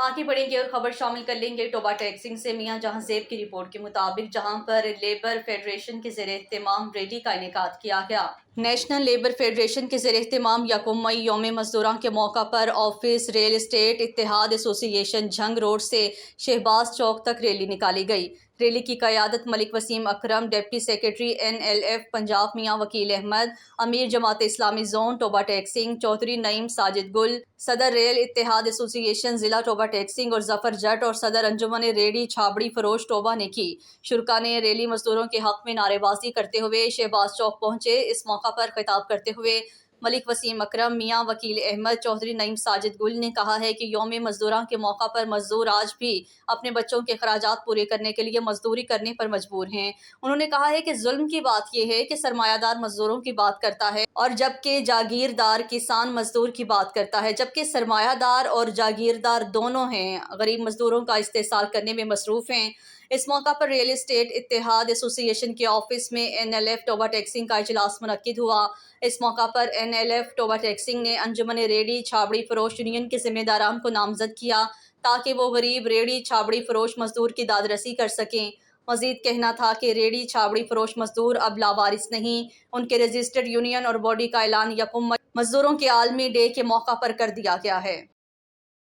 आगे बढ़ेंगे और खबर शामिल कर लेंगे टोबा टैक्सिंग से। मियां जहां ज़ेब की रिपोर्ट के मुताबिक जहां पर लेबर फेडरेशन के ज़ेर एहतमाम रैली का इनेकाद किया गया। नेशनल लेबर फेडरेशन के ज़ेर एहतमाम यकम मई यौम मजदूरां के मौका पर ऑफिस रियल एस्टेट इत्तेहाद एसोसिएशन झंग रोड से शहबाज चौक तक रैली निकाली गई। रैली की क़यादत Malik Waseem Akram, deputy secretary NLF Punjab Mian Wakeel Ahmed, अमीर जमात इस्लामी जोन टोबा टैक्सिंग चौधरी नईम साजिद गुल, सदर रेल इत्तेहाद एसोसिएशन ज़िला टोबा टैक्सिंग और जफर जट और सदर अंजुमन रेडी छाबड़ी फरोश टोबा ने की। शुरका ने रैली मजदूरों के हक में नारेबाजी करते हुए शहबाज चौक पहुंचे। इस मौका पर खिताब करते हुए मलिक वसीम अकरम, मियां वकील अहमद, चौधरी नईम साजिद गुल ने कहा है कि यौम मजदूरां के मौका पर मजदूर आज भी अपने बच्चों के खराजात पूरे करने के लिए मजदूरी करने पर मजबूर हैं। उन्होंने कहा है कि जुल्म की बात यह है कि सरमायादार मजदूरों की बात करता है और जबकि जागीरदार किसान मजदूर की बात करता है, जबकि सरमायादार और जागीरदार दोनों हैं गरीब मजदूरों का इस्तेसाल करने में मसरूफ़ हैं। इस मौका पर रियल एस्टेट इत्तेहाद एसोसिएशन के ऑफिस में NLF टोबा टैक्सिंग का इजलास मुनक्किद हुआ। इस मौका पर NLF टोबा टैक्सिंग ने अंजुमन रेडी छाबड़ी फरोश यूनियन के जिम्मेदारान को नामजद किया ताकि वो गरीब रेडी छाबड़ी फरोश मजदूर की दादरसी कर सकें। मजीद कहना था कि रेडी छाबड़ी फरोश मजदूर अब लावारिस नहीं, उनके रजिस्टर्ड यूनियन और बॉडी का ऐलान यकम मजदूरों के आलमी डे के मौका पर कर दिया गया है।